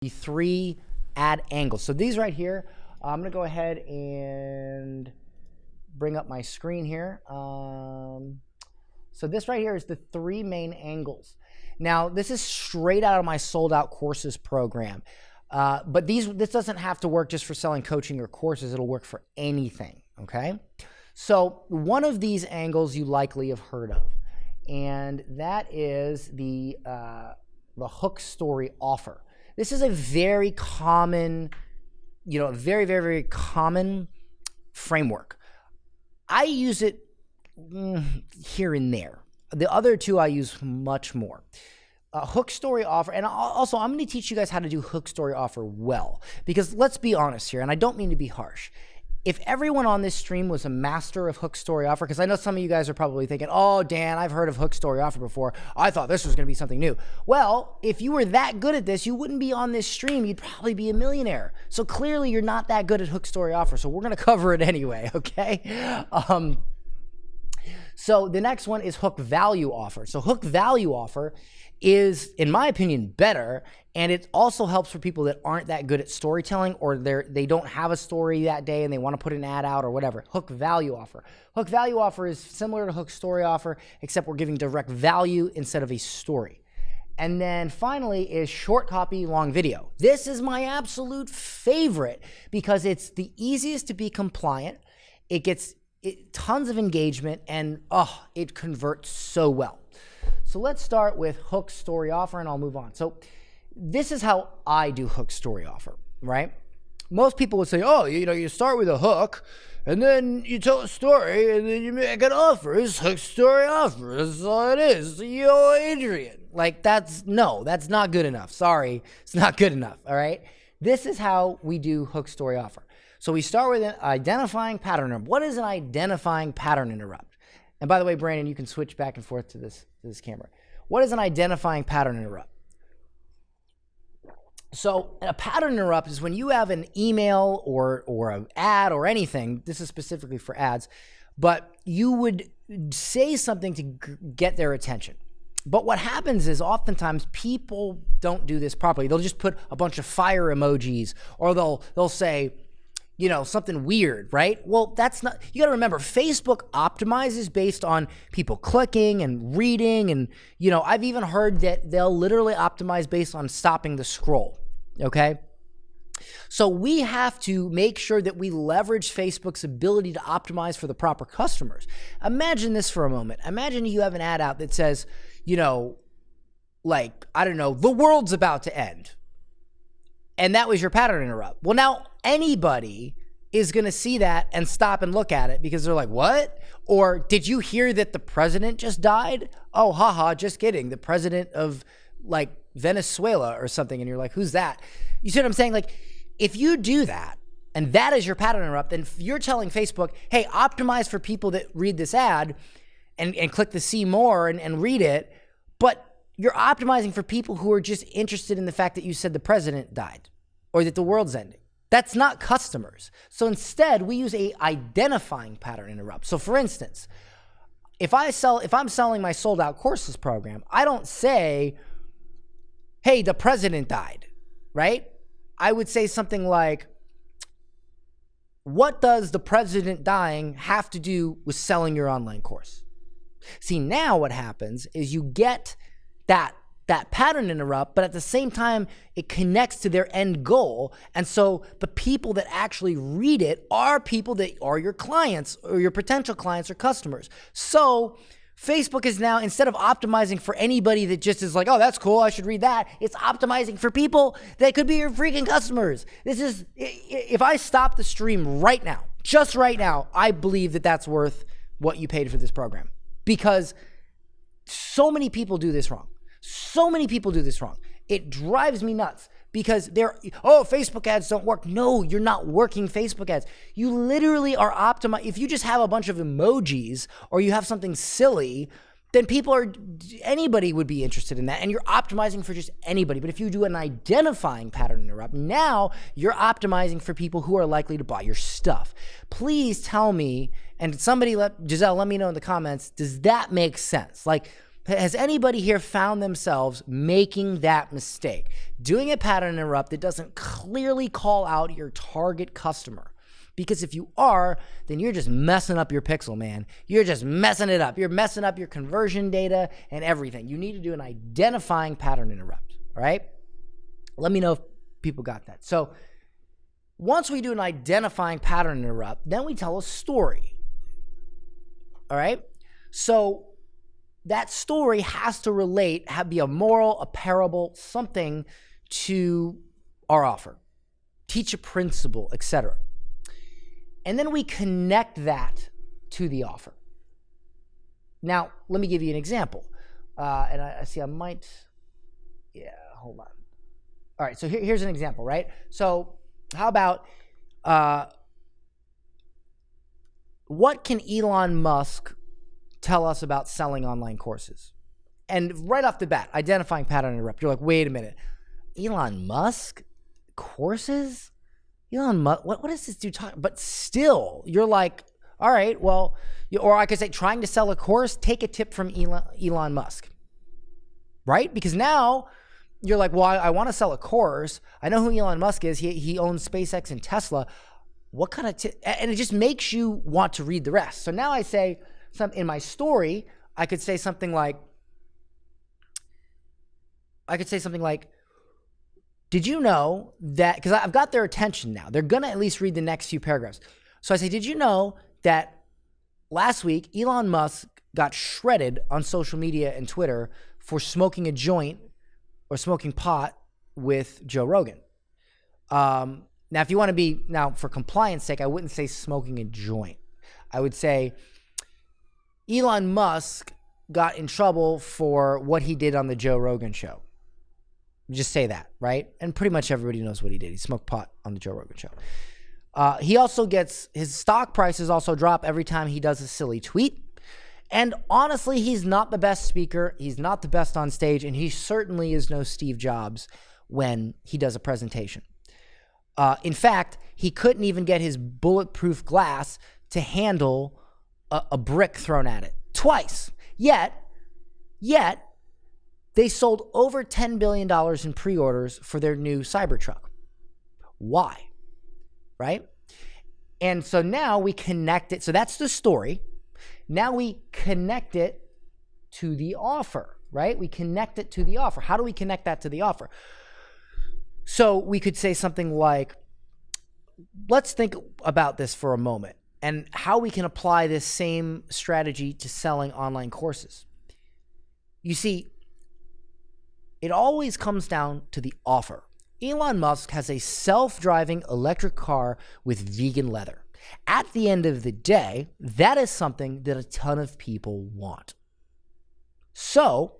the 3 ad angles. So these right here, I'm going to go ahead and bring up my screen here. So this right here is the 3 main angles. Now, this is straight out of my sold out courses program. But this doesn't have to work just for selling coaching or courses. It'll work for anything, okay? So one of these angles you likely have heard of, and that is the hook story offer. This is a very common, very, very, very common framework. I use it here and there. The other 2 I use much more. Hook story offer, and also I'm going to teach you guys how to do hook story offer well, because let's be honest here, and I don't mean to be harsh. If everyone on this stream was a master of hook story offer, because I know some of you guys are probably thinking, oh, Dan, I've heard of hook story offer before. I thought this was going to be something new. Well, if you were that good at this, you wouldn't be on this stream. You'd probably be a millionaire. So clearly you're not that good at hook story offer. So we're going to cover it anyway, okay? So the next one is hook value offer. So hook value offer is, in my opinion, better, and it also helps for people that aren't that good at storytelling, or they don't have a story that day and they want to put an ad out or whatever. Hook value offer. Hook value offer is similar to hook story offer, except we're giving direct value instead of a story. And then finally is short copy, long video. This is my absolute favorite because it's the easiest to be compliant. It gets tons of engagement, and it converts so well. So let's start with hook story offer, and I'll move on. So this is how I do hook story offer, right? Most people would say, oh, you start with a hook, and then you tell a story, and then you make an offer. It's hook story offer. That's all it is. Yo, Adrian. Like, that's not good enough. Sorry, it's not good enough, all right? This is how we do hook story offer. So we start with an identifying pattern interrupt. What is an identifying pattern interrupt? And by the way, Brandon, you can switch back and forth to this camera. What is an identifying pattern interrupt? So a pattern interrupt is when you have an email or an ad or anything. This is specifically for ads, but you would say something to get their attention. But what happens is oftentimes people don't do this properly. They'll just put a bunch of fire emojis, or they'll say, something weird, right? Well, that's not, you got to remember, Facebook optimizes based on people clicking and reading. And, I've even heard that they'll literally optimize based on stopping the scroll. Okay. So we have to make sure that we leverage Facebook's ability to optimize for the proper customers. Imagine this for a moment. Imagine you have an ad out that says, the world's about to end. And that was your pattern interrupt. Well, now anybody is going to see that and stop and look at it because they're like, what? Or did you hear that the president just died? Oh, haha, just kidding. The president of Venezuela or something. And you're like, who's that? You see what I'm saying? Like, if you do that and that is your pattern interrupt, then you're telling Facebook, hey, optimize for people that read this ad and click the see more and read it. But you're optimizing for people who are just interested in the fact that you said the president died or that the world's ending. That's not customers. So instead, we use a identifying pattern interrupt. So for instance, if I'm selling my sold out courses program, I don't say, hey, the president died, right? I would say something like, what does the president dying have to do with selling your online course? See, now what happens is you get that pattern interrupt, but at the same time, it connects to their end goal. And so the people that actually read it are people that are your clients or your potential clients or customers. So Facebook is now, instead of optimizing for anybody that just is like, oh, that's cool, I should read that, it's optimizing for people that could be your freaking customers. If I stop the stream right now, just right now, I believe that that's worth what you paid for this program, because so many people do this wrong. So many people do this wrong. It drives me nuts because Facebook ads don't work. No, you're not working Facebook ads. You literally are optimized. If you just have a bunch of emojis or you have something silly, then anybody would be interested in that, and you're optimizing for just anybody. But if you do an identifying pattern interrupt, now you're optimizing for people who are likely to buy your stuff. Please tell me, and Giselle, let me know in the comments, does that make sense? Like, Has anybody here found themselves making that mistake? Doing a pattern interrupt that doesn't clearly call out your target customer? Because if you are, then you're just messing up your pixel, man. You're just messing it up. You're messing up your conversion data and everything. You need to do an identifying pattern interrupt, all right? Let me know if people got that. So once we do an identifying pattern interrupt, then we tell a story, all right? So that story has to relate, be a moral, a parable, something to our offer, teach a principle, etc. And then we connect that to the offer. Now, let me give you an example. And I see I might, hold on. All right, so here's an example, right? So how about, what can Elon Musk tell us about selling online courses? And right off the bat, identifying pattern interrupt. You're like, wait a minute. Elon Musk? Courses? Elon Musk? What is this dude talking? But still, you're like, all right, well, or I could say trying to sell a course, take a tip from Elon Musk. Right? Because now you're like, well, I want to sell a course. I know who Elon Musk is. He owns SpaceX and Tesla. What kind of tip? And it just makes you want to read the rest. So now I say, in my story, I could say something like, did you know that, because I've got their attention now. They're going to at least read the next few paragraphs. So I say, did you know that last week, Elon Musk got shredded on social media and Twitter for smoking a joint or smoking pot with Joe Rogan? Now, if you want to be, now for compliance sake, I wouldn't say smoking a joint. I would say Elon Musk got in trouble for what he did on the Joe Rogan show. Just say that, right? And pretty much everybody knows what he did. He smoked pot on the Joe Rogan show. He also gets, his stock prices also drop every time he does a silly tweet. And honestly, he's not the best speaker. He's not the best on stage. And he certainly is no Steve Jobs when he does a presentation. In fact, he couldn't even get his bulletproof glass to handle a brick thrown at it twice. Yet they sold over $10 billion in pre-orders for their new Cybertruck. Why? Right? And so now we connect it. So that's the story. Now we connect it to the offer, right? We connect it to the offer. How do we connect that to the offer? So we could say something like, let's think about this for a moment and how we can apply this same strategy to selling online courses. You see, it always comes down to the offer. Elon Musk has a self-driving electric car with vegan leather. At the end of the day, that is something that a ton of people want. So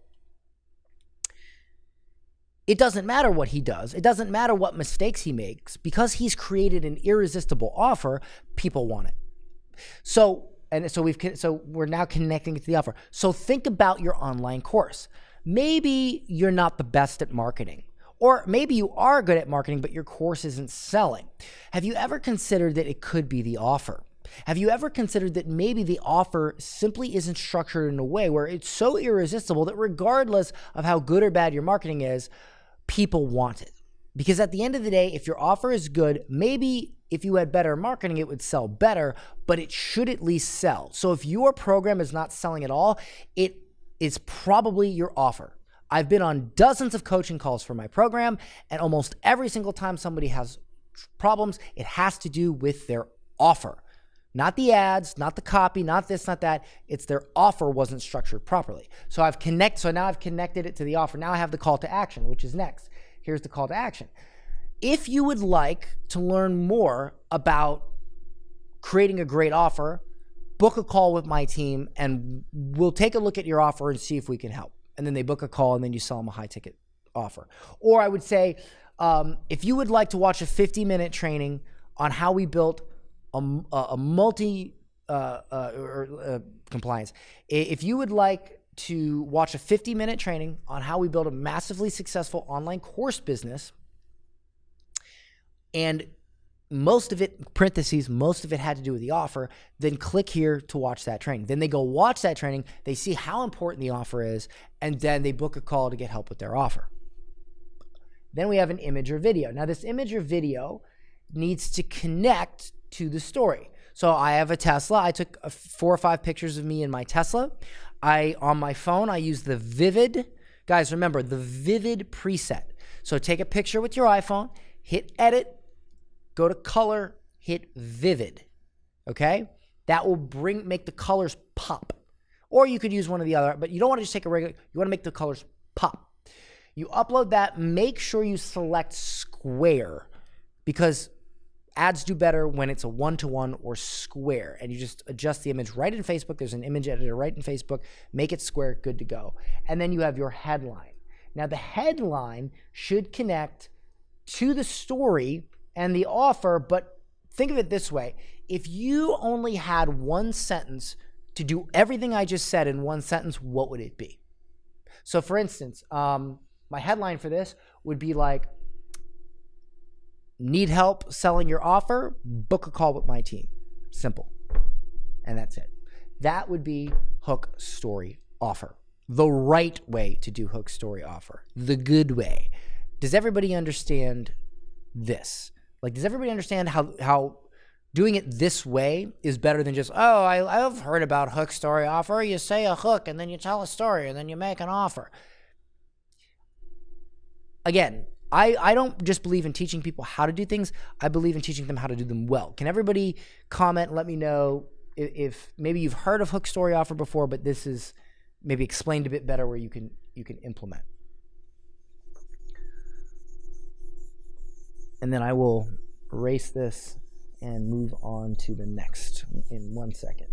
it doesn't matter what he does. It doesn't matter what mistakes he makes. Because he's created an irresistible offer, people want it. So we're now connecting it to the offer. So think about your online course. Maybe you're not the best at marketing, or maybe you are good at marketing, but your course isn't selling. Have you ever considered that it could be the offer? Have you ever considered that maybe the offer simply isn't structured in a way where it's so irresistible that regardless of how good or bad your marketing is, people want it? Because at the end of the day, if your offer is good, maybe if you had better marketing, it would sell better, but it should at least sell. So if your program is not selling at all, it is probably your offer. I've been on dozens of coaching calls for my program, and almost every single time somebody has problems, it has to do with their offer. Not the ads, not the copy, not this, not that. It's their offer wasn't structured properly. So now I've connected it to the offer. Now I have the call to action, which is next. Here's the call to action. If you would like to learn more about creating a great offer, book a call with my team and we'll take a look at your offer and see if we can help. And then they book a call and then you sell them a high ticket offer. Or I would say, if you would like to watch a 50-minute training on how we built a compliance, if you would like to watch a 50-minute training on how we build a massively successful online course business, and most of it, parentheses, most of it had to do with the offer, then click here to watch that training. Then they go watch that training, they see how important the offer is, and then they book a call to get help with their offer. Then we have an image or video. Now this image or video needs to connect to the story. So I have a Tesla. I took 4 or 5 pictures of me in my Tesla. On my phone, I use the Vivid. Guys, remember the Vivid preset. So take a picture with your iPhone, hit edit, go to color, hit Vivid, okay? That will make the colors pop. Or you could use one of the other, but you don't want to just take a regular, you want to make the colors pop. You upload that, make sure you select square, because ads do better when it's a 1-to-1 or square, and you just adjust the image right in Facebook. There's an image editor right in Facebook, make it square, good to go. And then you have your headline. Now the headline should connect to the story and the offer, but think of it this way. If you only had one sentence to do everything I just said in one sentence, what would it be? So for instance, my headline for this would be like, need help selling your offer? Book a call with my team. Simple. And that's it. That would be hook, story, offer. The right way to do hook, story, offer. The good way. Does everybody understand this? Like, does everybody understand how doing it this way is better than just, oh, I've heard about hook, story, offer. You say a hook and then you tell a story and then you make an offer. Again, I don't just believe in teaching people how to do things. I believe in teaching them how to do them well. Can everybody comment and let me know if maybe you've heard of hook, story, offer before, but this is maybe explained a bit better where you can implement. And then I will erase this and move on to the next in 1 second.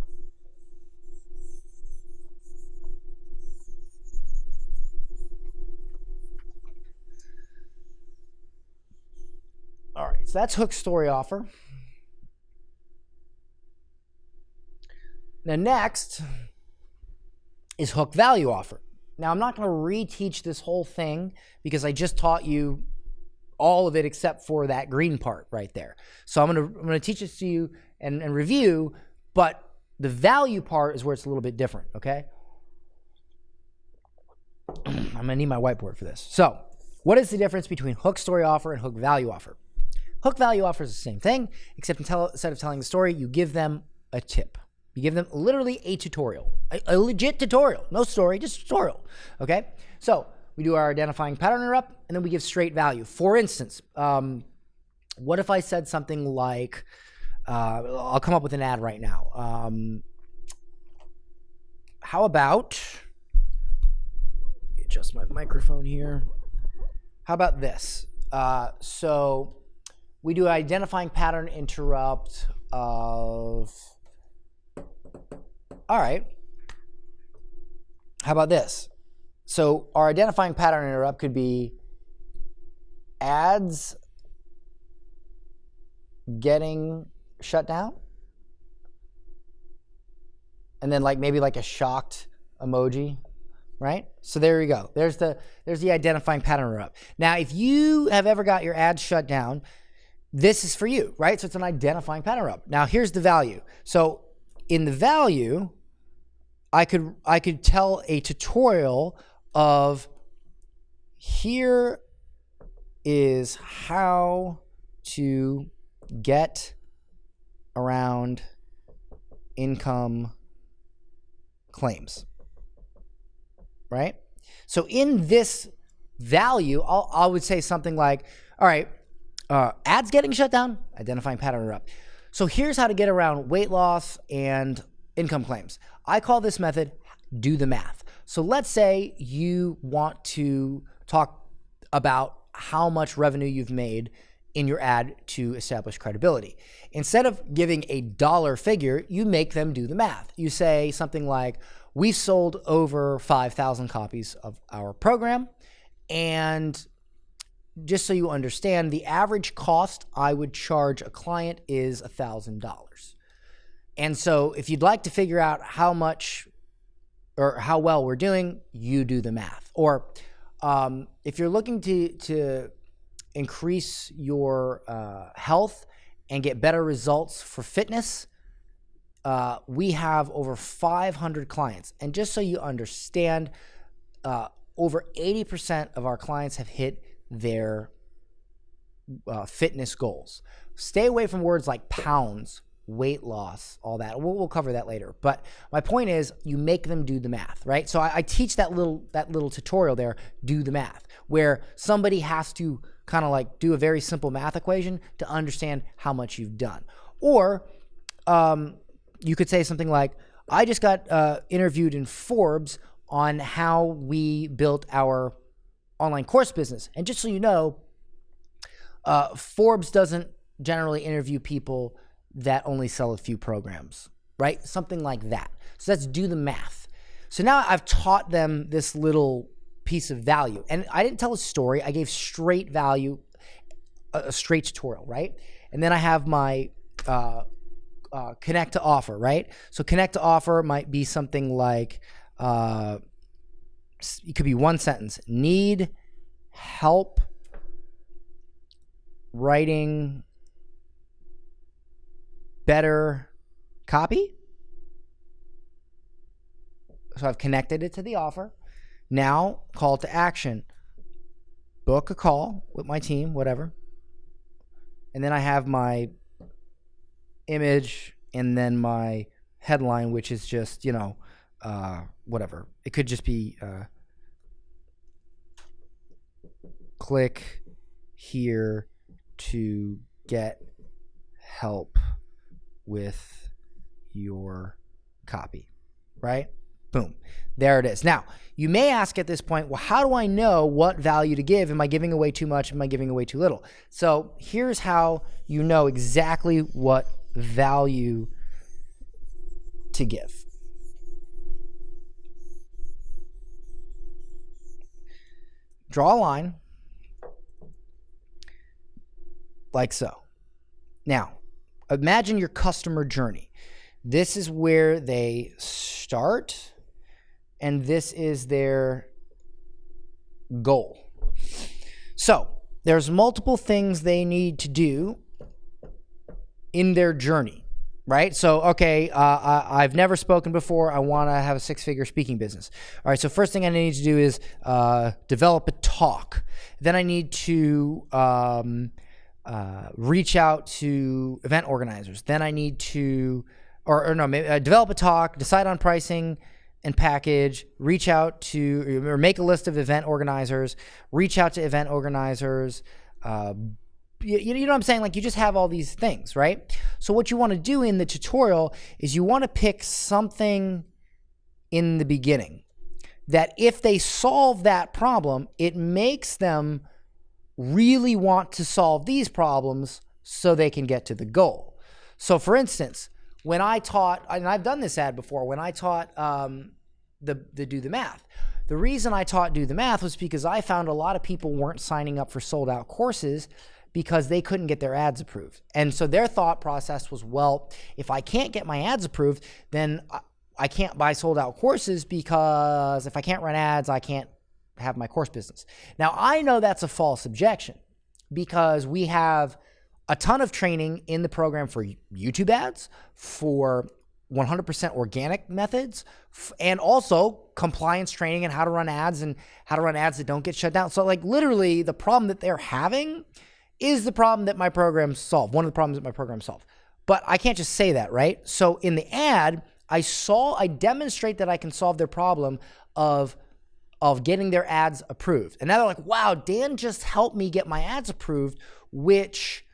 All right, so that's hook, story, offer. Now next is hook, value, offer. Now I'm not going to reteach this whole thing because I just taught you all of it except for that green part right there. So I'm going to teach this to you and review, but the value part is where it's a little bit different, okay? I'm going to need my whiteboard for this. So what is the difference between hook, story, offer and hook, value, offer? Hook, value, offer is the same thing, except instead of telling the story, you give them a tip. You give them literally a tutorial, a legit tutorial. No story, just tutorial, okay? So we do our identifying pattern interrupt, and then we give straight value. For instance, what if I said something like, I'll come up with an ad right now. How about, adjust my microphone here. How about this? So we do identifying pattern interrupt of, all right, how about this? So our identifying pattern interrupt could be ads getting shut down, and then maybe a shocked emoji, right? So there you go. There's the identifying pattern interrupt. Now, if you have ever got your ads shut down, this is for you, right? So it's an identifying pattern interrupt. Now here's the value. So in the value, I could tell a tutorial of, here is how to get around income claims, right? So in this value, I would say something like, all right, ads getting shut down, identifying pattern interrupt. So here's how to get around weight loss and income claims. I call this method do the math. So let's say you want to talk about how much revenue you've made in your ad to establish credibility. Instead of giving a dollar figure, you make them do the math. You say something like, we've sold over 5,000 copies of our program, and just so you understand, the average cost I would charge a client is $1,000. And so if you'd like to figure out how much or how well we're doing, you do the math. Or if you're looking to increase your health and get better results for fitness, we have over 500 clients. And just so you understand, over 80% of our clients have hit their fitness goals. Stay away from words like pounds, weight loss, all that. We'll cover that later. But my point is, you make them do the math, right? So I teach that little tutorial there, do the math, where somebody has to kind of like do a very simple math equation to understand how much you've done. Or you could say something like, I just got interviewed in Forbes on how we built our online course business. And just so you know, Forbes doesn't generally interview people that only sell a few programs, right? Something like that. So let's do the math. So now I've taught them this little piece of value. And I didn't tell a story. I gave straight value, a straight tutorial, right? And then I have my connect to offer, right? So connect to offer might be something like, it could be one sentence. Need help writing better copy. So I've connected it to the offer. Now, call to action. Book a call with my team, whatever. And then I have my image and then my headline, which is just, you know, whatever. It could just be click here to get help with your copy, right? Boom. There it is. Now, you may ask at this point, well, how do I know what value to give? Am I giving away too much? Am I giving away too little? So here's how you know exactly what value to give. Draw a line like so. Now, imagine your customer journey. This is where they start, and this is their goal. So there's multiple things they need to do in their journey, right? So, okay, I've never spoken before. I want to have a six-figure speaking business. All right, so first thing I need to do is develop a talk. Then I need to reach out to event organizers. Then I need to, develop a talk, decide on pricing and package, reach out to, or make a list of event organizers, reach out to event organizers. You know what I'm saying? Like, you just have all these things, right? So what you want to do in the tutorial is you want to pick something in the beginning that if they solve that problem, it makes them really want to solve these problems so they can get to the goal. So for instance, when I taught, and I've done this ad before, when I taught the do the math, the reason I taught do the math was because I found a lot of people weren't signing up for sold out courses because they couldn't get their ads approved. And so their thought process was, well, if I can't get my ads approved, then I can't buy sold out courses, because if I can't run ads, I can't have my course business. Now, I know that's a false objection, because we have a ton of training in the program for YouTube ads, for 100% organic methods, and also compliance training and how to run ads and how to run ads that don't get shut down. So like literally the problem that they're having is the problem that my program solved, one of the problems that my program solved. But I can't just say that, right? So in the ad, I demonstrate that I can solve their problem of getting their ads approved. And now they're like, wow, Dan just helped me get my ads approved, which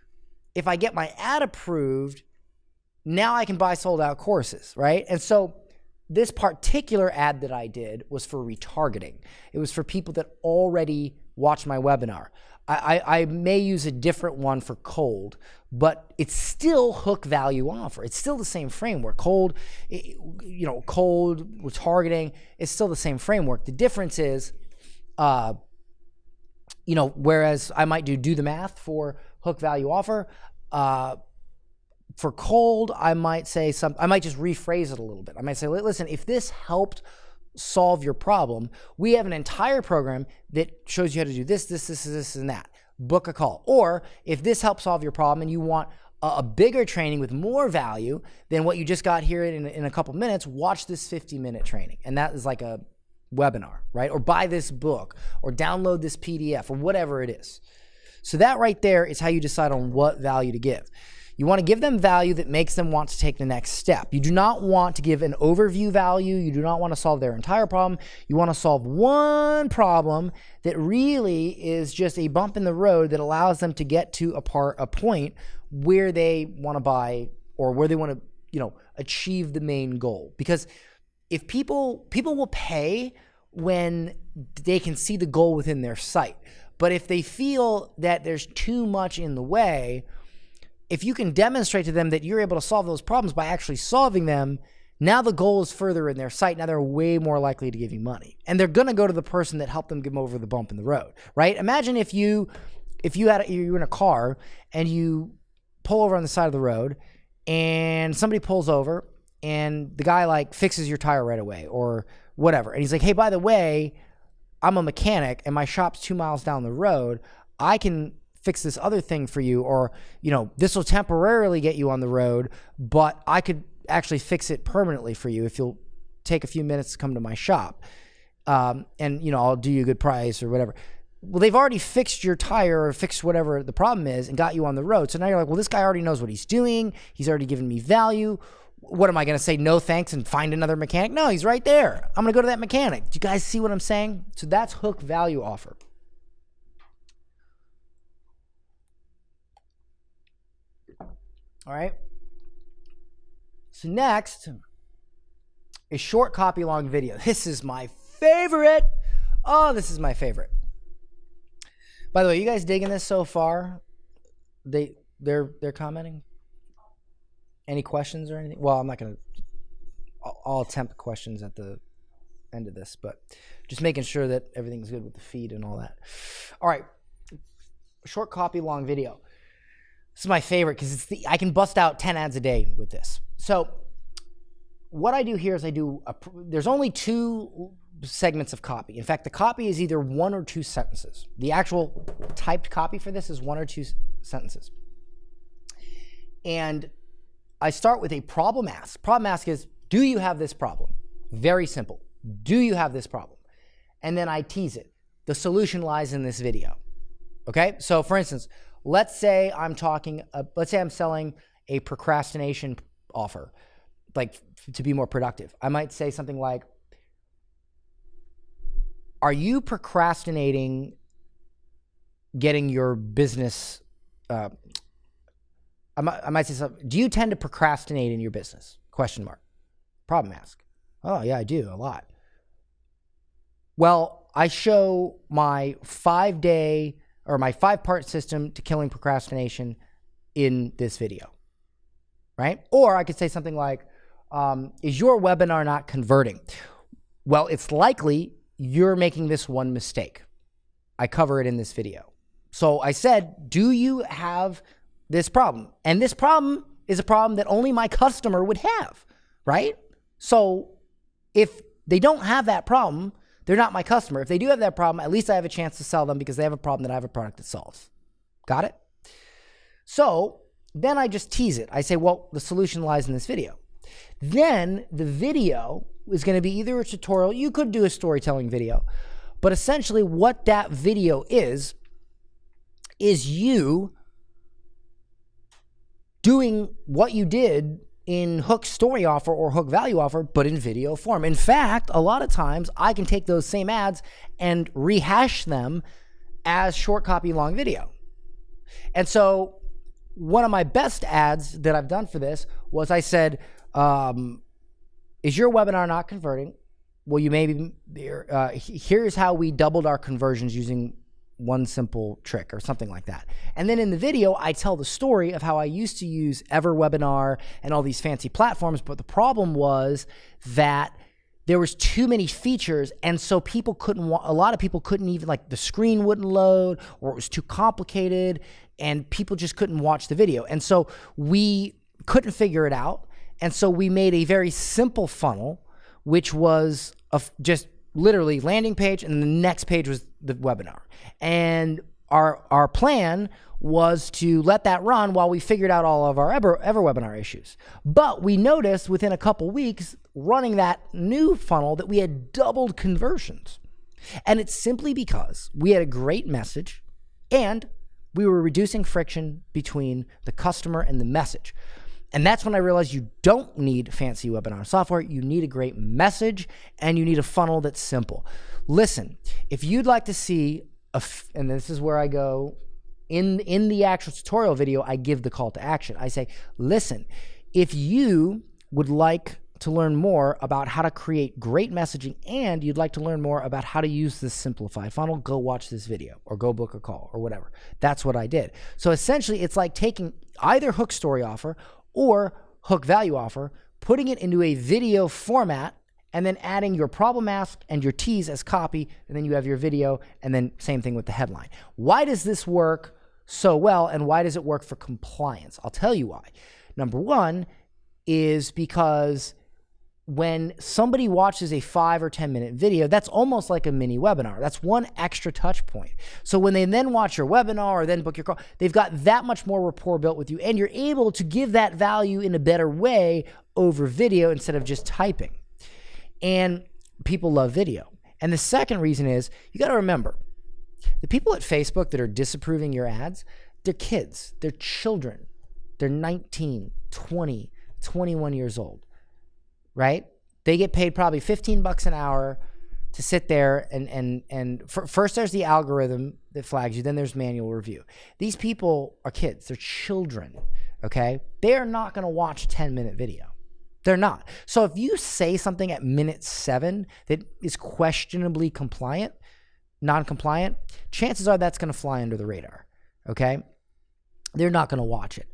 if I get my ad approved, now I can buy sold out courses, right? And so this particular ad that I did was for retargeting. It was for people that already watched my webinar. I may use a different one for cold, but it's still hook value offer. It's still the same framework. Cold retargeting is still the same framework. The difference is, whereas I might do the math for hook value offer, for cold, I might say I might just rephrase it a little bit. I might say, listen, if this helped solve your problem, we have an entire program that shows you how to do this, and that. Book a call. Or if this helps solve your problem and you want a bigger training with more value than what you just got here in a couple minutes, watch this 50-minute training. And that is like a webinar, right? Or buy this book or download this PDF or whatever it is. So that right there is how you decide on what value to give. You want to give them value that makes them want to take the next step. You do not want to give an overview value. You do not want to solve their entire problem. You want to solve one problem that really is just a bump in the road that allows them to get to a point where they want to buy or where they want to, achieve the main goal. Because if people will pay when they can see the goal within their sight. But if they feel that there's too much in the way, if you can demonstrate to them that you're able to solve those problems by actually solving them, now the goal is further in their sight. Now they're way more likely to give you money. And they're going to go to the person that helped them get over the bump in the road, right? Imagine if you're in a car and you pull over on the side of the road and somebody pulls over and the guy like fixes your tire right away or whatever. And he's like, hey, by the way, I'm a mechanic and my shop's 2 miles down the road. I can fix this other thing for you, or, this will temporarily get you on the road, but I could actually fix it permanently for you if you'll take a few minutes to come to my shop. And, I'll do you a good price or whatever. Well, they've already fixed your tire or fixed whatever the problem is and got you on the road. So now you're like, well, this guy already knows what he's doing. He's already given me value. What am I going to say? No thanks and find another mechanic? No, he's right there. I'm going to go to that mechanic. Do you guys see what I'm saying? So that's hook value offer. All right. So next is short copy, long video. This is my favorite. Oh, this is my favorite. By the way, you guys digging this so far? They're commenting. Any questions or anything? Well, I'm not gonna. I'll attempt questions at the end of this, but just making sure that everything's good with the feed and all that. All right. Short copy, long video. This is my favorite because I can bust out 10 ads a day with this. So what I do here is there's only 2 segments of copy. In fact, the copy is either 1 or 2 sentences. The actual typed copy for this is 1 or 2 sentences. And I start with a problem ask. Problem ask is, do you have this problem? Very simple. Do you have this problem? And then I tease it. The solution lies in this video. Okay? So for instance, let's say I'm selling a procrastination offer, like to be more productive. I might say something like, are you procrastinating getting your business? I might say something. Do you tend to procrastinate in your business? Question mark. Problem ask. Oh yeah, I do a lot. Well, I show my 5-part system to killing procrastination in this video, right? Or I could say something like, is your webinar not converting? Well, it's likely you're making this one mistake. I cover it in this video. So I said, do you have this problem? And this problem is a problem that only my customer would have, right? So if they don't have that problem, they're not my customer. If they do have that problem, at least I have a chance to sell them because they have a problem that I have a product that solves. Got it? So then I just tease it. I say, well, the solution lies in this video. Then the video is going to be either a tutorial. You could do a storytelling video. But essentially what that video is you doing what you did in hook story offer or hook value offer, but in video form. In fact, a lot of times I can take those same ads and rehash them as short copy, long video. And so one of my best ads that I've done for this was I said, is your webinar not converting? Well, you maybe, here's how we doubled our conversions using one simple trick or something like that. And then in the video, I tell the story of how I used to use EverWebinar and all these fancy platforms, but the problem was that there was too many features, and so a lot of people couldn't even, like the screen wouldn't load, or it was too complicated, and people just couldn't watch the video. And so we couldn't figure it out, and so we made a very simple funnel, which was just literally landing page, and the next page was the webinar. And our plan was to let that run while we figured out all of our ever webinar issues. But we noticed within a couple weeks running that new funnel that we had doubled conversions. And it's simply because we had a great message and we were reducing friction between the customer and the message. And that's when I realized you don't need fancy webinar software. You need a great message and you need a funnel that's simple. Listen, if you'd like to see, and this is where I go, in the actual tutorial video, I give the call to action. I say, listen, if you would like to learn more about how to create great messaging and you'd like to learn more about how to use this simplified funnel, go watch this video or go book a call or whatever. That's what I did. So essentially, it's like taking either hook story offer or hook value offer, putting it into a video format, and then adding your problem ask and your tease as copy, and then you have your video, and then same thing with the headline. Why does this work so well, and why does it work for compliance? I'll tell you why. Number one is because when somebody watches a 5 or 10 minute video, that's almost like a mini webinar. That's one extra touch point. So when they then watch your webinar or then book your call, they've got that much more rapport built with you, and you're able to give that value in a better way over video instead of just typing. And people love video. And the second reason is you got to remember, the people at Facebook that are disapproving your ads, they're kids, they're children. They're 19, 20, 21 years old. Right? They get paid probably $15 an hour to sit there and first there's the algorithm that flags you, then there's manual review. These people are kids, they're children, okay? They are not gonna watch a 10-minute video. They're not. So if you say something at minute 7 that is questionably compliant, non-compliant, chances are that's gonna fly under the radar, okay? They're not gonna watch it.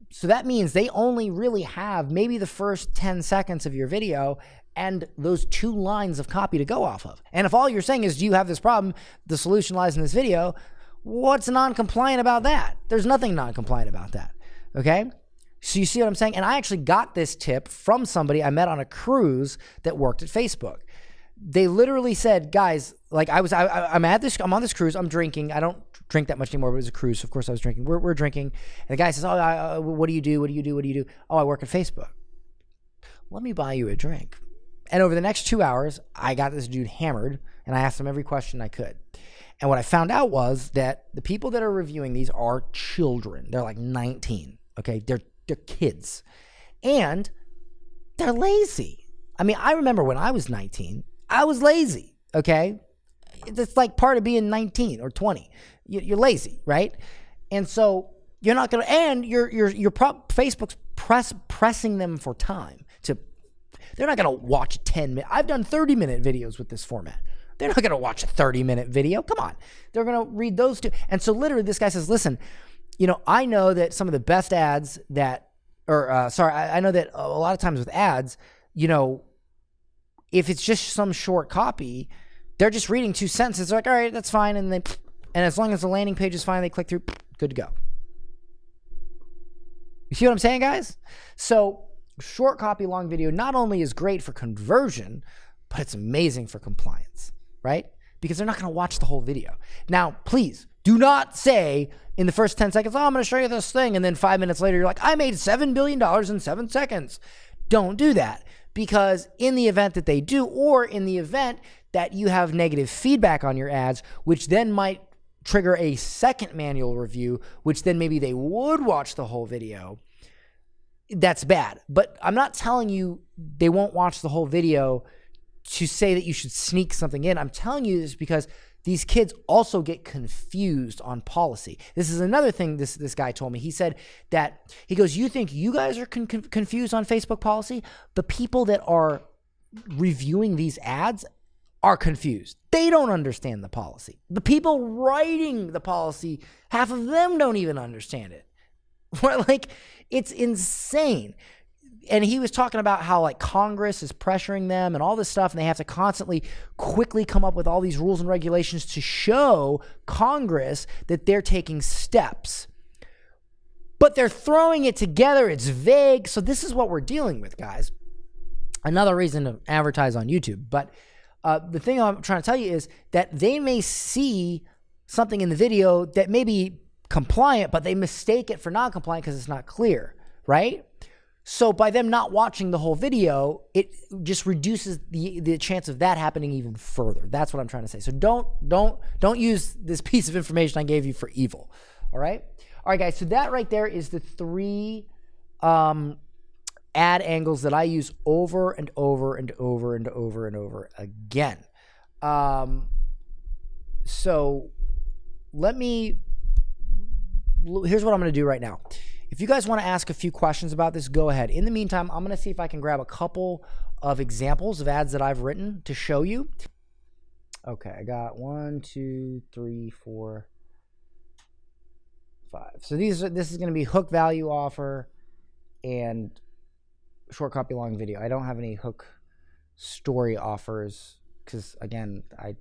So that means they only really have maybe the first 10 seconds of your video and those 2 lines of copy to go off of. And if all you're saying is, do you have this problem? The solution lies in this video. What's non-compliant about that? There's nothing non-compliant about that, okay? So you see what I'm saying? And I actually got this tip from somebody I met on a cruise that worked at Facebook. They literally said, guys, like I'm on this cruise, I'm drinking. I don't drink that much anymore, but it was a cruise. So of course I was drinking. We're drinking. And the guy says, oh, what do you do? What do you do? What do you do? Oh, I work at Facebook. Let me buy you a drink. And over the next 2 hours, I got this dude hammered and I asked him every question I could. And what I found out was that the people that are reviewing these are children. They're like 19. Okay. They're kids and they're lazy. I mean, I remember when I was 19, I was lazy. Okay. It's like part of being 19 or 20. You're lazy, right? And so you're not going to, and Facebook's pressing them for time to, they're not going to watch 10 minutes. I've done 30-minute videos with this format. They're not going to watch a 30-minute video. Come on. They're going to read those too. And so literally this guy says, listen, I know that some of the best ads that, I know that a lot of times with ads, if it's just some short copy, they're just reading 2 sentences. They're like, all right, that's fine. And as long as the landing page is fine, they click through, good to go. You see what I'm saying, guys? So short copy, long video not only is great for conversion, but it's amazing for compliance, right? Because they're not going to watch the whole video. Now, please do not say in the first 10 seconds, oh, I'm going to show you this thing. And then 5 minutes later, you're like, I made $7 billion in 7 seconds. Don't do that. Because in the event that they do, or in the event that you have negative feedback on your ads, which then might trigger a second manual review, which then maybe they would watch the whole video, that's bad. But I'm not telling you they won't watch the whole video to say that you should sneak something in. I'm telling you this because these kids also get confused on policy. This is another thing this guy told me. He said that, he goes, you think you guys are confused on Facebook policy? The people that are reviewing these ads are confused. They don't understand the policy. The people writing the policy, half of them don't even understand it. Like, it's insane. And he was talking about how like Congress is pressuring them and all this stuff, and they have to constantly quickly come up with all these rules and regulations to show Congress that they're taking steps. But they're throwing it together. It's vague. So this is what we're dealing with, guys. Another reason to advertise on YouTube. But the thing I'm trying to tell you is that they may see something in the video that maybe compliant, but they mistake it for non-compliant because it's not clear, right? So by them not watching the whole video, it just reduces the chance of that happening even further. That's what I'm trying to say. So don't use this piece of information I gave you for evil. All right? All right, guys. So that right there is the 3 ad angles that I use over and over and over and over and over again. So here's what I'm going to do right now. If you guys want to ask a few questions about this, go ahead. In the meantime, I'm going to see if I can grab a couple of examples of ads that I've written to show you. Okay, I got 1, 2, 3, 4, 5. So this is going to be hook value offer and short copy long video. I don't have any hook story offers because, again, I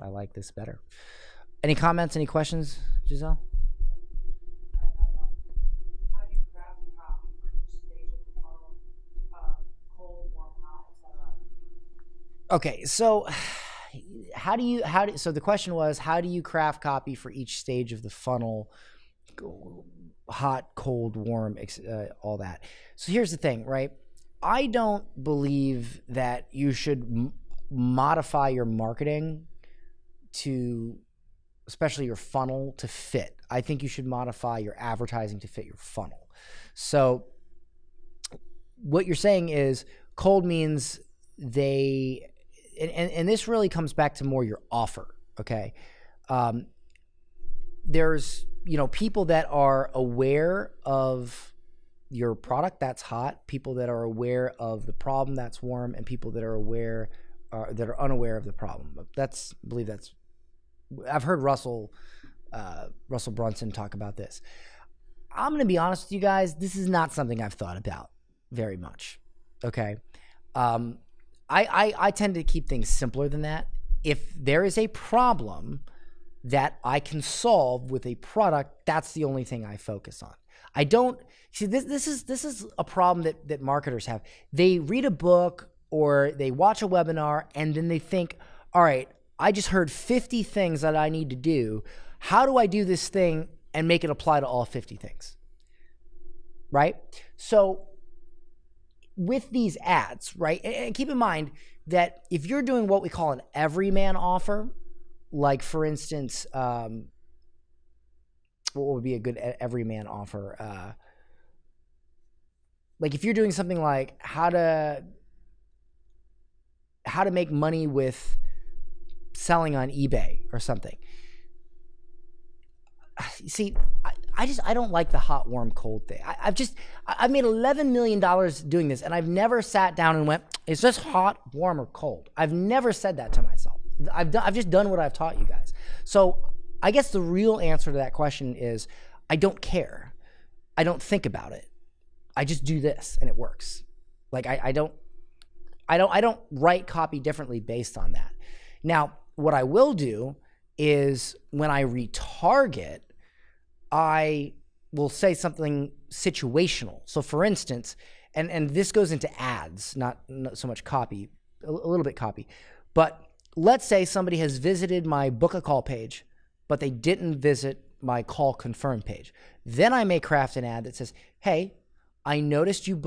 like this better. Any comments, any questions, Giselle? Okay, so so the question was, how do you craft copy for each stage of the funnel? Hot, cold, warm, all that. So here's the thing, right? I don't believe that you should modify your marketing to, especially your funnel, to fit. I think you should modify your advertising to fit your funnel. So what you're saying is cold means and this really comes back to more your offer, okay? There's, people that are aware of your product, that's hot. People that are aware of the problem, that's warm. And people that are unaware of the problem. I've heard Russell Brunson talk about this. I'm going to be honest with you guys. This is not something I've thought about very much, okay? I tend to keep things simpler than that. If there is a problem that I can solve with a product, that's the only thing I focus on. I don't see this is a problem that marketers have. They read a book or they watch a webinar and then they think, all right, I just heard 50 things that I need to do. How do I do this thing and make it apply to all 50 things? Right? So with these ads, right? And keep in mind that if you're doing what we call an everyman offer, like for instance, what would be a good everyman offer? Like if you're doing something like how to make money with selling on eBay or something. See, I don't like the hot, warm, cold thing. I've made $11 million doing this, and I've never sat down and went, is this hot, warm, or cold? I've never said that to myself. I've just done what I've taught you guys. So I guess the real answer to that question is I don't care. I don't think about it. I just do this and it works. Like I don't write copy differently based on that. Now, what I will do is when I retarget, I will say something situational. So for instance, and this goes into ads, not so much copy, a little bit copy, but let's say somebody has visited my book a call page, but they didn't visit my call confirm page. Then I may craft an ad that says, hey, I noticed you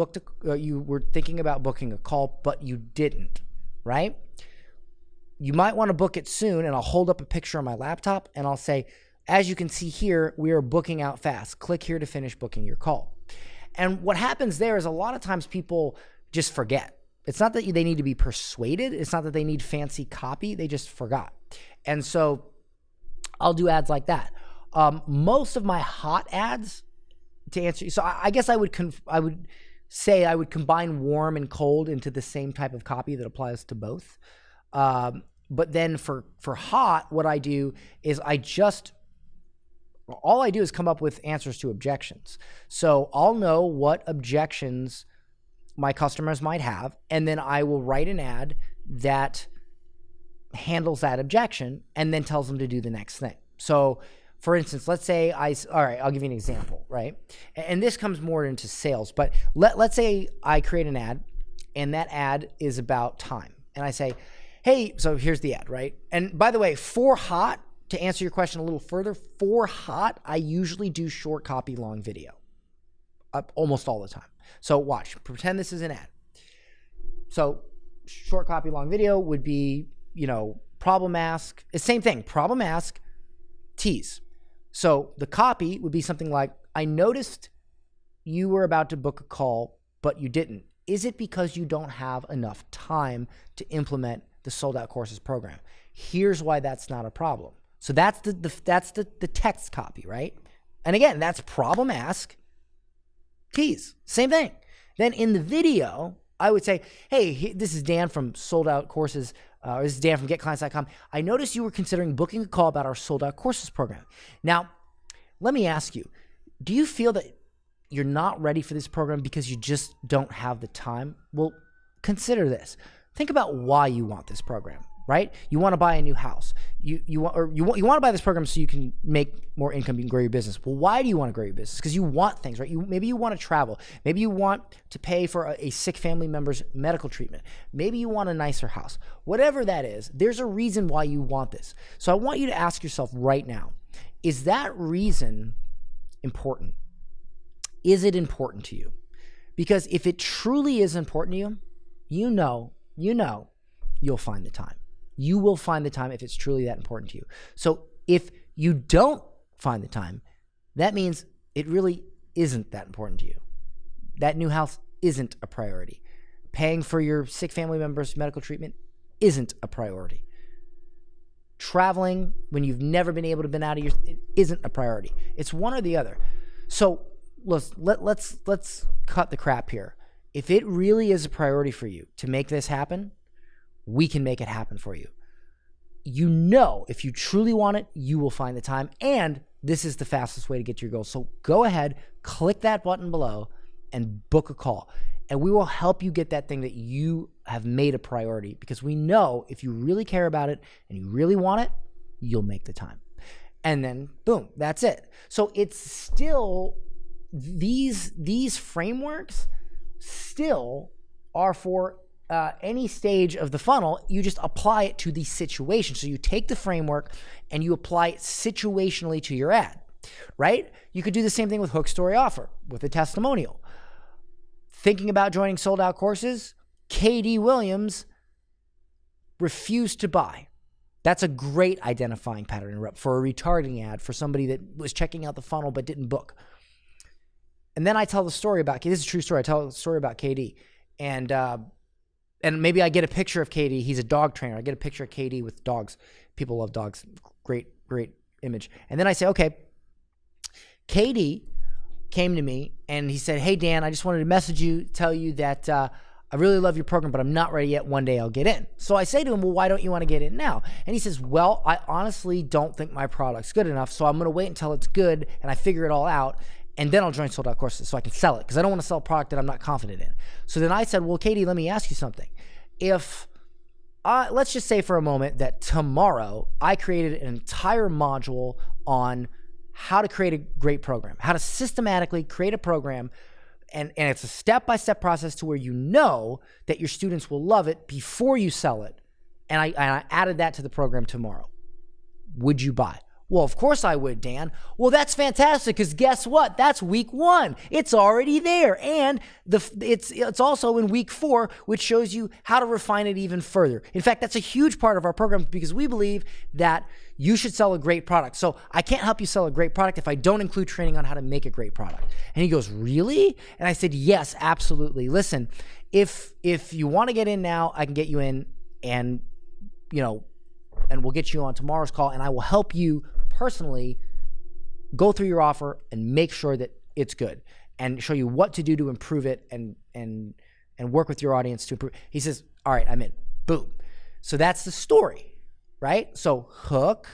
you were thinking about booking a call, but you didn't, right? You might want to book it soon, and I'll hold up a picture on my laptop and I'll say, as you can see here, we are booking out fast. Click here to finish booking your call. And what happens there is a lot of times people just forget. It's not that they need to be persuaded. It's not that they need fancy copy. They just forgot. And so I'll do ads like that. Most of my hot ads, to answer you, so I guess I would say I would combine warm and cold into the same type of copy that applies to both. But then for hot, what I do is all I do is come up with answers to objections. So I'll know what objections my customers might have, and then I will write an ad that handles that objection and then tells them to do the next thing. So for instance, let's say all right, I'll give you an example, right? And this comes more into sales, but let's say I create an ad and that ad is about time. And I say, hey, so here's the ad, right? And by the way, for hot, to answer your question a little further, for hot, I usually do short copy, long video. Almost all the time. So watch, pretend this is an ad. So short copy, long video would be, problem ask. It's same thing, problem ask, tease. So the copy would be something like, I noticed you were about to book a call, but you didn't. Is it because you don't have enough time to implement the Sold Out Courses program? Here's why that's not a problem. So that's the text copy, right? And again, that's problem ask, tease, same thing. Then in the video, I would say, hey, this is Dan from Sold Out Courses. This is Dan from GetClients.com. I noticed you were considering booking a call about our Sold Out Courses program. Now, let me ask you, do you feel that you're not ready for this program because you just don't have the time? Well, consider this. Think about why you want this program, right? You want to buy a new house. You want to buy this program so you can make more income, you can grow your business. Well, why do you want to grow your business? Because you want things, right? Maybe you want to travel. Maybe you want to pay for a sick family member's medical treatment. Maybe you want a nicer house. Whatever that is, there's a reason why you want this. So I want you to ask yourself right now, is that reason important? Is it important to you? Because if it truly is important to you, you know, you'll find the time. You will find the time if it's truly that important to you. So if you don't find the time, that means it really isn't that important to you. That new house isn't a priority. Paying for your sick family member's medical treatment isn't a priority. Traveling when you've never been able to be out of it isn't a priority. It's one or the other. So let's cut the crap here. If it really is a priority for you to make this happen, we can make it happen for you. If you truly want it, you will find the time, and this is the fastest way to get to your goal. So go ahead, click that button below and book a call, and we will help you get that thing that you have made a priority, because we know if you really care about it and you really want it, you'll make the time. And then boom, that's it. So it's still, these frameworks still are for any stage of the funnel. You just apply it to the situation. So you take the framework and you apply it situationally to your ad, right? You could do the same thing with hook, story, offer, with a testimonial. Thinking about joining Sold Out Courses, KD Williams refused to buy. That's a great identifying pattern interrupt for a retargeting ad for somebody that was checking out the funnel but didn't book. And then I tell the story about, this is a true story, I tell the story about KD. And maybe I get a picture of KD. He's a dog trainer. I get a picture of KD with dogs. People love dogs. Great image. And then I say, okay, KD came to me and he said, hey, Dan, I just wanted to message you, tell you that I really love your program, but I'm not ready yet. One day I'll get in. So I say to him, well, why don't you want to get in now? And he says, well, I honestly don't think my product's good enough, so I'm going to wait until it's good and I figure it all out, and then I'll join Sold Out Courses so I can sell it, because I don't want to sell a product that I'm not confident in. So then I said, well, Katie, let me ask you something. If, let's just say for a moment that tomorrow I created an entire module on how to create a great program, how to systematically create a program, and it's a step-by-step process to where you know that your students will love it before you sell it, and I added that to the program tomorrow, would you buy? Well, of course I would, Dan. Well, that's fantastic, because guess what? That's week 1. It's already there. And it's also in week 4, which shows you how to refine it even further. In fact, that's a huge part of our program, because we believe that you should sell a great product. So I can't help you sell a great product if I don't include training on how to make a great product. And he goes, really? And I said, yes, absolutely. Listen, if you want to get in now, I can get you in, and and we'll get you on tomorrow's call, and I will help you personally go through your offer and make sure that it's good, and show you what to do to improve it, and work with your audience to improve. He says, all right, I'm in. Boom. So that's the story, right? So hook,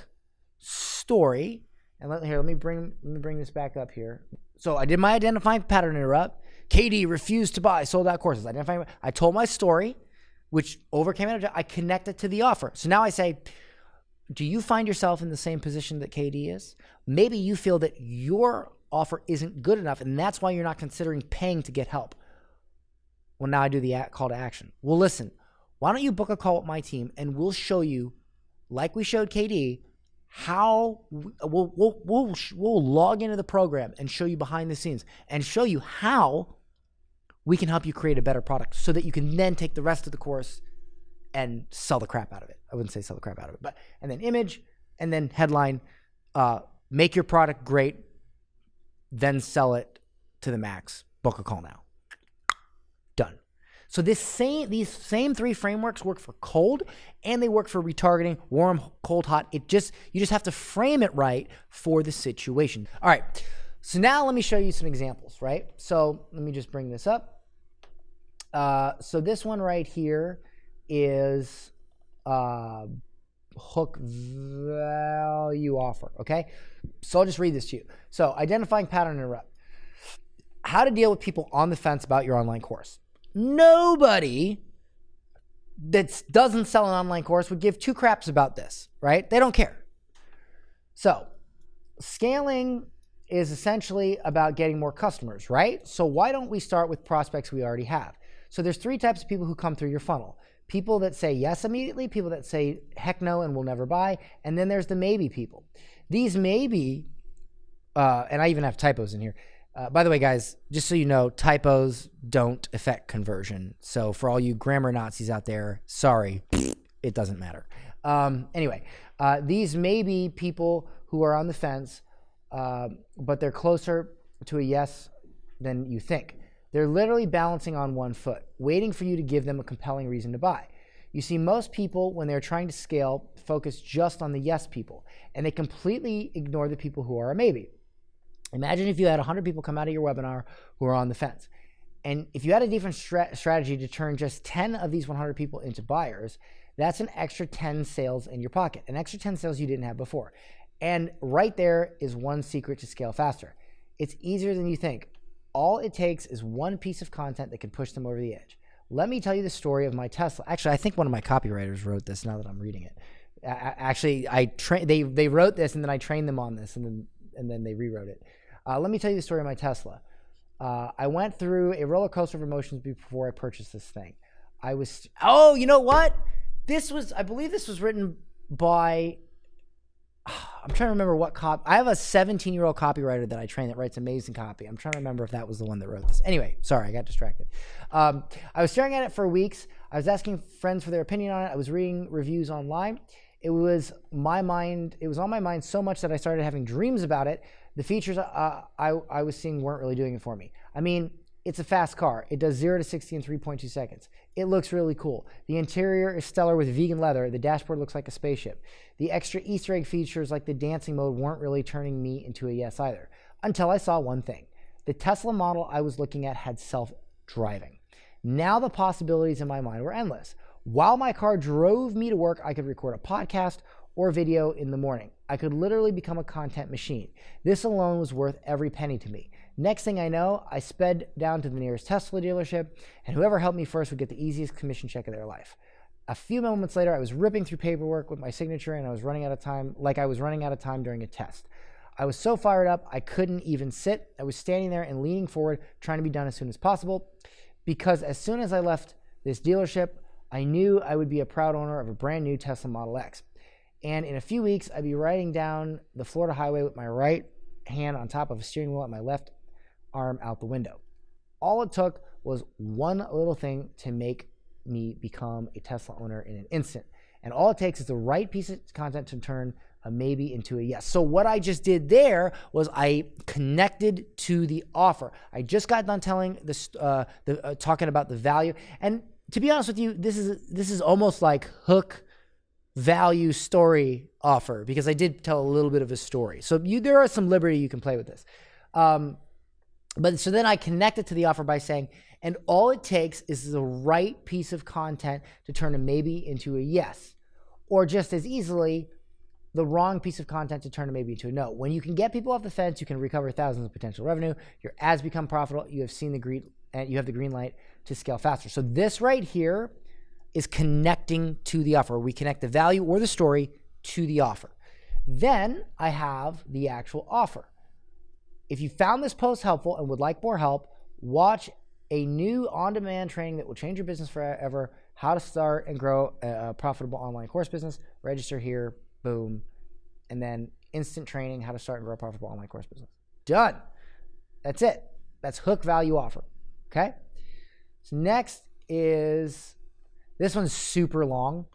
story, and let me bring this back up here. So I did my identifying pattern interrupt. KD refused to buy Sold Out Courses. I told my story, which overcame it. I connected to the offer. So now I say, do you find yourself in the same position that KD is? Maybe you feel that your offer isn't good enough, and that's why you're not considering paying to get help. Well, now I do the call to action. Well, listen, why don't you book a call with my team, and we'll show you, like we showed KD, how we'll log into the program and show you behind the scenes and show you how we can help you create a better product so that you can then take the rest of the course and sell the crap out of it. I wouldn't say sell the crap out of it, but, and then image, and then headline, make your product great, then sell it to the max. Book a call now. Done. So these same 3 frameworks work for cold, and they work for retargeting, warm, cold, hot. You just have to frame it right for the situation. All right. So now let me show you some examples, right? So let me just bring this up. So this one right here is hook value offer, okay? So I'll just read this to you. So identifying pattern interrupt. How to deal with people on the fence about your online course. Nobody that doesn't sell an online course would give 2 craps about this, right? They don't care. So scaling is essentially about getting more customers, right? So why don't we start with prospects we already have? So there's 3 types of people who come through your funnel. People that say yes immediately, people that say heck no and will never buy, and then there's the maybe people. These maybe, and I even have typos in here. By the way, guys, just so you know, typos don't affect conversion. So for all you grammar Nazis out there, sorry, it doesn't matter. Anyway, these may be people who are on the fence, but they're closer to a yes than you think. They're literally balancing on one foot, waiting for you to give them a compelling reason to buy. You see, most people, when they're trying to scale, focus just on the yes people, and they completely ignore the people who are a maybe. Imagine if you had 100 people come out of your webinar who are on the fence. And if you had a different strategy to turn just 10 of these 100 people into buyers, that's an extra 10 sales in your pocket, an extra 10 sales you didn't have before. And right there is one secret to scale faster. It's easier than you think. All it takes is one piece of content that can push them over the edge. Let me tell you the story of my Tesla. Actually, I think one of my copywriters wrote this now that I'm reading it. Actually, they wrote this and then I trained them on this and then they rewrote it. Let me tell you the story of my Tesla. I went through a roller coaster of emotions before I purchased this thing. Oh, you know what? I believe this was written by, I'm trying to remember what I have a 17-year-old copywriter that I train that writes amazing copy. I'm trying to remember if that was the one that wrote this. Anyway, sorry, I got distracted. I was staring at it for weeks. I was asking friends for their opinion on it. I was reading reviews online. It was on my mind so much that I started having dreams about it. The features I was seeing weren't really doing it for me. I mean, it's a fast car. It does 0 to 60 in 3.2 seconds. It looks really cool. The interior is stellar with vegan leather. The dashboard looks like a spaceship. The extra Easter egg features like the dancing mode weren't really turning me into a yes either. Until I saw one thing. The Tesla model I was looking at had self-driving. Now the possibilities in my mind were endless. While my car drove me to work, I could record a podcast or video in the morning. I could literally become a content machine. This alone was worth every penny to me. Next thing I know, I sped down to the nearest Tesla dealership, and whoever helped me first would get the easiest commission check of their life. A few moments later, I was ripping through paperwork with my signature, and I was running out of time, like I was running out of time during a test. I was so fired up, I couldn't even sit. I was standing there and leaning forward, trying to be done as soon as possible, because as soon as I left this dealership, I knew I would be a proud owner of a brand new Tesla Model X. And in a few weeks, I'd be riding down the Florida highway with my right hand on top of a steering wheel and my left arm out the window. All it took was one little thing to make me become a Tesla owner in an instant. And all it takes is the right piece of content to turn a maybe into a yes. So what I just did there was I connected to the offer. I just got done telling this, talking about the value. And to be honest with you, this is almost like hook, value, story, offer, because I did tell a little bit of a story. So there are some liberty you can play with this. But so then I connect it to the offer by saying, and all it takes is the right piece of content to turn a maybe into a yes, or just as easily, the wrong piece of content to turn a maybe into a no. When you can get people off the fence, you can recover thousands of potential revenue. Your ads become profitable. You have the green light to scale faster. So this right here is connecting to the offer. We connect the value or the story to the offer. Then I have the actual offer. If you found this post helpful and would like more help, watch a new on-demand training that will change your business forever, how to start and grow a profitable online course business. Register here, boom, and then instant training, how to start and grow a profitable online course business. Done. That's it. That's hook value offer. Okay. So next is, this one's super long,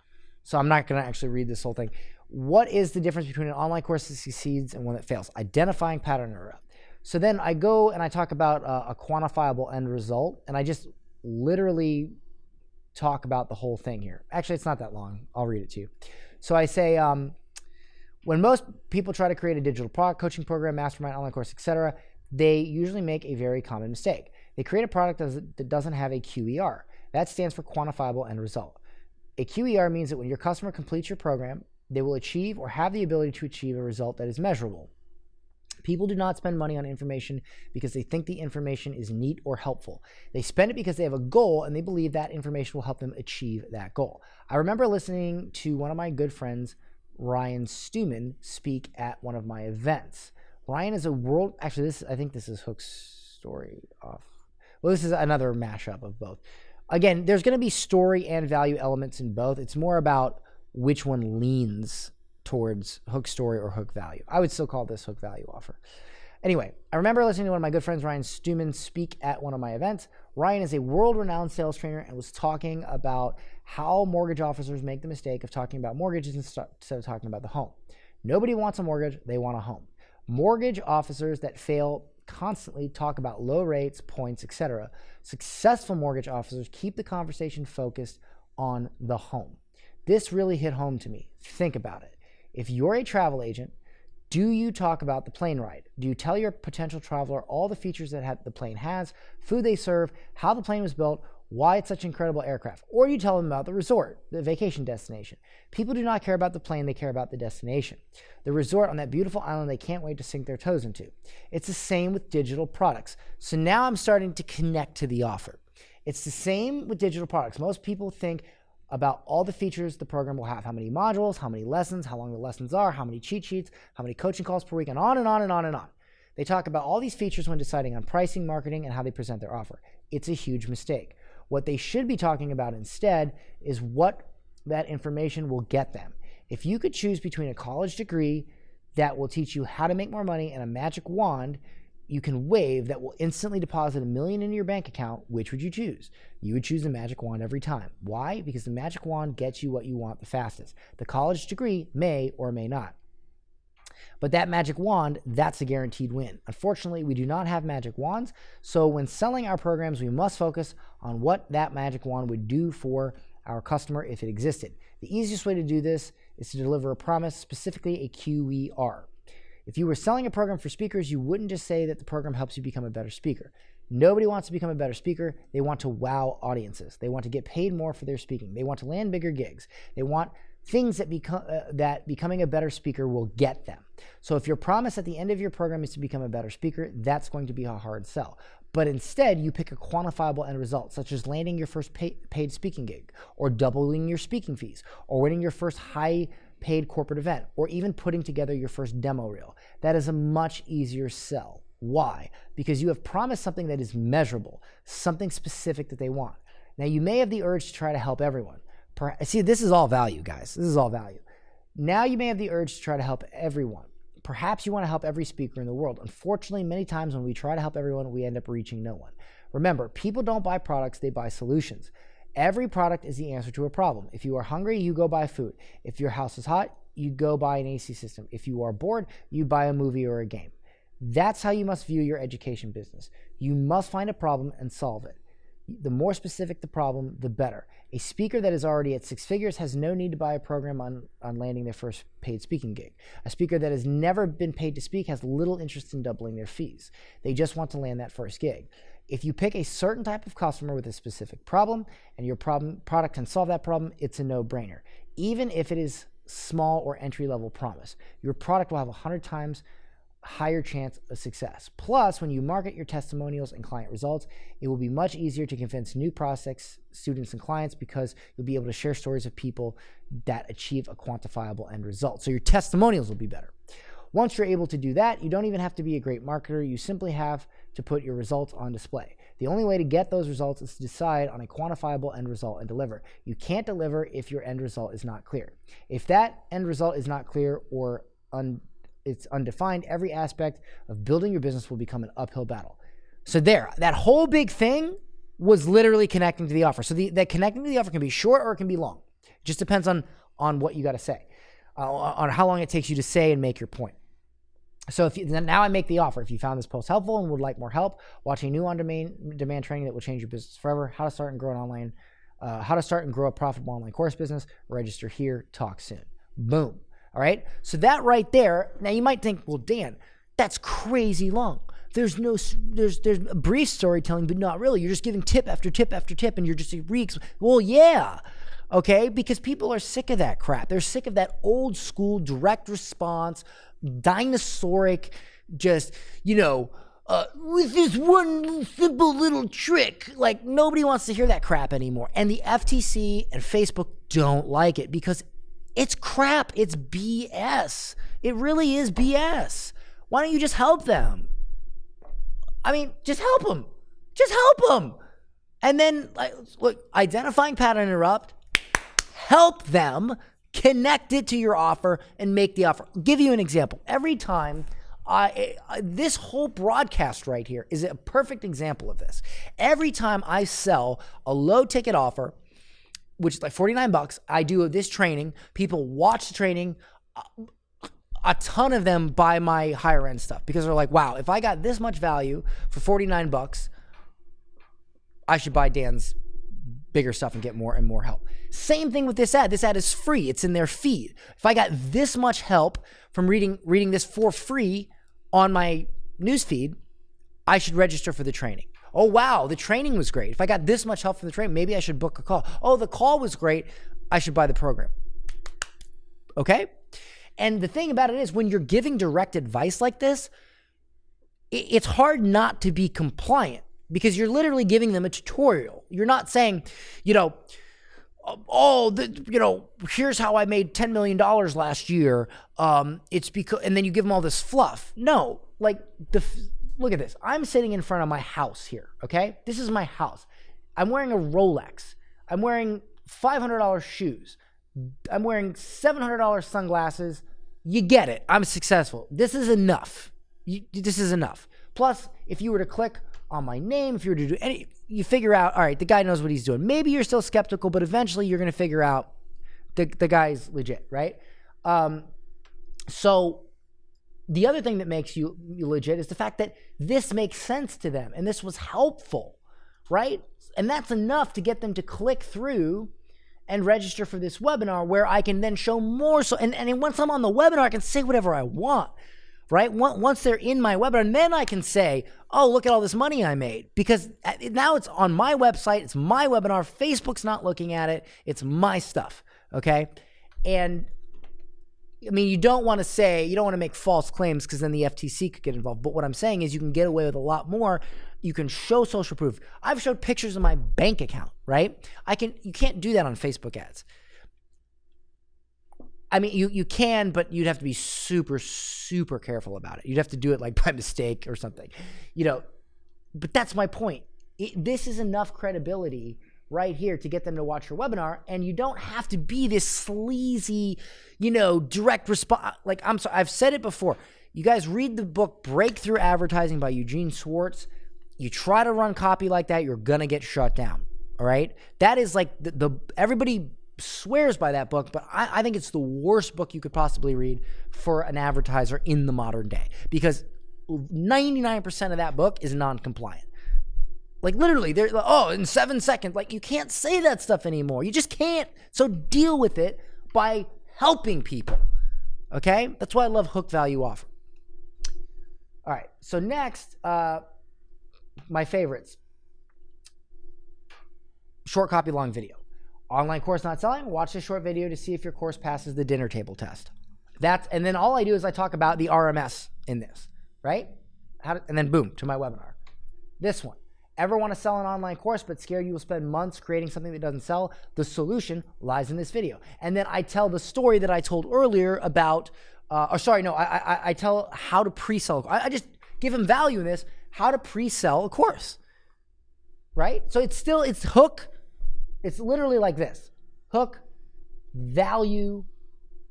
so I'm not going to actually read this whole thing. What is the difference between an online course that succeeds and one that fails? Identifying pattern error. So then I go and I talk about a quantifiable end result, and I just literally talk about the whole thing here. Actually, it's not that long. I'll read it to you. So I say, when most people try to create a digital product, coaching program, mastermind, online course, etc., they usually make a very common mistake. They create a product that doesn't have a QER. That stands for quantifiable end result. A QER means that when your customer completes your program, they will achieve or have the ability to achieve a result that is measurable. People do not spend money on information because they think the information is neat or helpful. They spend it because they have a goal and they believe that information will help them achieve that goal. I remember listening to one of my good friends, Ryan Stewman, speak at one of my events. Ryan is a world, actually I think this is Hook's story off. Well, this is another mashup of both. Again, there's going to be story and value elements in both. It's more about which one leans towards hook story or hook value. I would still call this hook value offer. Anyway, I remember listening to one of my good friends, Ryan Stewman, speak at one of my events. Ryan is a world-renowned sales trainer and was talking about how mortgage officers make the mistake of talking about mortgages instead of talking about the home. Nobody wants a mortgage, they want a home. Mortgage officers that fail constantly talk about low rates, points, etc. Successful mortgage officers keep the conversation focused on the home. This really hit home to me. Think about it. If you're a travel agent, do you talk about the plane ride? Do you tell your potential traveler all the features that the plane has, food they serve, how the plane was built, why it's such an incredible aircraft? Or do you tell them about the resort, the vacation destination? People do not care about the plane, they care about the destination. The resort on that beautiful island they can't wait to sink their toes into. It's the same with digital products. So now I'm starting to connect to the offer. It's the same with digital products. Most people think about all the features the program will have, how many modules, how many lessons, how long the lessons are, how many cheat sheets, how many coaching calls per week, and on and on and on and on. They talk about all these features when deciding on pricing, marketing, and how they present their offer. It's a huge mistake. What they should be talking about instead is what that information will get them. If you could choose between a college degree that will teach you how to make more money and a magic wand you can wave that will instantly deposit $1 million in your bank account, which would you choose? You would choose the magic wand every time. Why? Because the magic wand gets you what you want the fastest. The college degree may or may not. But that magic wand, that's a guaranteed win. Unfortunately, we do not have magic wands, so when selling our programs, we must focus on what that magic wand would do for our customer if it existed. The easiest way to do this is to deliver a promise, specifically a QER. If you were selling a program for speakers, you wouldn't just say that the program helps you become a better speaker. Nobody wants to become a better speaker. They want to wow audiences. They want to get paid more for their speaking. They want to land bigger gigs. They want things that becoming a better speaker will get them. So if your promise at the end of your program is to become a better speaker, that's going to be a hard sell. But instead, you pick a quantifiable end result, such as landing your first paid speaking gig, or doubling your speaking fees, or winning your first high-paid corporate event, or even putting together your first demo reel. That is a much easier sell. Why? Because you have promised something that is measurable, something specific that they want. Now, you may have the urge to try to help everyone. See, this is all value, guys. This is all value. Now you may have the urge to try to help everyone. Perhaps you want to help every speaker in the world. Unfortunately, many times when we try to help everyone, we end up reaching no one. Remember, people don't buy products, they buy solutions. Every product is the answer to a problem. If you are hungry, you go buy food. If your house is hot, you go buy an AC system. If you are bored, you buy a movie or a game. That's how you must view your education business. You must find a problem and solve it. The more specific the problem, the better. A speaker that is already at 6 figures has no need to buy a program on landing their first paid speaking gig. A speaker that has never been paid to speak has little interest in doubling their fees. They just want to land that first gig. If you pick a certain type of customer with a specific problem and your product can solve that problem, it's a no-brainer. Even if it is small or entry-level promise, your product will have 100 times higher chance of success. Plus, when you market your testimonials and client results, it will be much easier to convince new prospects, students, and clients because you'll be able to share stories of people that achieve a quantifiable end result. So your testimonials will be better. Once you're able to do that, you don't even have to be a great marketer. You simply have to put your results on display. The only way to get those results is to decide on a quantifiable end result and deliver. You can't deliver if your end result is not clear. If that end result is not clear or it's undefined. Every aspect of building your business will become an uphill battle. So there, that whole big thing was literally connecting to the offer. So that connecting to the offer can be short or it can be long. It just depends on what you got to say, on how long it takes you to say and make your point. So now I make the offer. If you found this post helpful and would like more help, watch a new on-demand training that will change your business forever. How to start and grow a profitable online course business. Register here. Talk soon. Boom. All right. So that right there. Now you might think, well, Dan, that's crazy long. There's brief storytelling, but not really. You're just giving tip after tip after tip, and you're just reeks. Well, yeah. Okay, because people are sick of that crap. They're sick of that old school direct response, dinosauric, just, with this one simple little trick. Like, nobody wants to hear that crap anymore. And the FTC and Facebook don't like it because it's crap. It's BS. It really is BS. Why don't you just help them? I mean, just help them. Just help them. And then, look, identifying pattern interrupt, help them, connect it to your offer, and make the offer. I'll give you an example. Every time, this whole broadcast right here is a perfect example of this. Every time I sell a low ticket offer, which is like $49, I do this training. People watch the training. A ton of them buy my higher end stuff because they're like, wow, if I got this much value for $49, I should buy Dan's bigger stuff and get more and more help. Same thing with this ad. This ad is free. It's in their feed. If I got this much help from reading this for free on my news feed, I should register for the training. Oh, wow, the training was great. If I got this much help from the training, maybe I should book a call. Oh, the call was great. I should buy the program. Okay? And the thing about it is, when you're giving direct advice like this, it's hard not to be compliant because you're literally giving them a tutorial. You're not saying, here's how I made $10 million last year. It's because, and then you give them all this fluff. No, look at this. I'm sitting in front of my house here. Okay. This is my house. I'm wearing a Rolex. I'm wearing $500 shoes. I'm wearing $700 sunglasses. You get it. I'm successful. This is enough. This is enough. Plus, if you were to click on my name, if you were to do you figure out, all right, the guy knows what he's doing. Maybe you're still skeptical, but eventually you're going to figure out the guy's legit, right? So the other thing that makes you legit is the fact that this makes sense to them and this was helpful, right? And that's enough to get them to click through and register for this webinar where I can then show more. So, and once I'm on the webinar, I can say whatever I want, right? Once they're in my webinar, and then I can say, oh, look at all this money I made, because now it's on my website. It's my webinar. Facebook's not looking at it. It's my stuff. Okay. And I mean, you don't want to make false claims because then the FTC could get involved. But what I'm saying is you can get away with a lot more. You can show social proof. I've showed pictures of my bank account, right? You can't do that on Facebook ads. I mean, you can, but you'd have to be super, super careful about it. You'd have to do it like by mistake or something, but that's my point. This is enough credibility right here to get them to watch your webinar. And you don't have to be this sleazy, direct response. Like, I'm sorry, I've said it before. You guys read the book Breakthrough Advertising by Eugene Schwartz. You try to run copy like that, you're going to get shut down. All right. That is like everybody swears by that book, but I think it's the worst book you could possibly read for an advertiser in the modern day, because 99% of that book is non-compliant. Like, literally, they're like, oh, in 7 seconds, like, you can't say that stuff anymore. You just can't. So deal with it by helping people. Okay? That's why I love hook value offer. All right. So next, my favorites. Short copy, long video. Online course not selling. Watch this short video to see if your course passes the dinner table test. And then all I do is I talk about the RMS in this, right? And then boom, to my webinar. This one. Ever want to sell an online course but scared you will spend months creating something that doesn't sell? The solution lies in this video. And then I tell the story that I told earlier about, I tell how to pre-sell. I just give them value in this, how to pre-sell a course, right? So it's hook. It's literally like this: hook, value,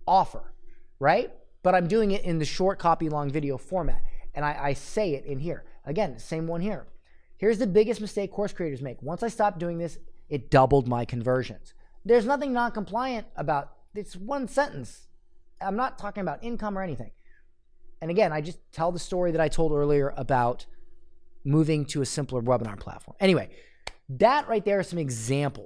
offer, right? but I'm doing it in the short copy long video format. And I say it in here. Again, same one here. Here's the biggest mistake course creators make. Once I stopped doing this, it doubled my conversions. There's nothing non-compliant about this one sentence. I'm not talking about income or anything. And again, I just tell the story that I told earlier about moving to a simpler webinar platform. Anyway, that right there are some examples.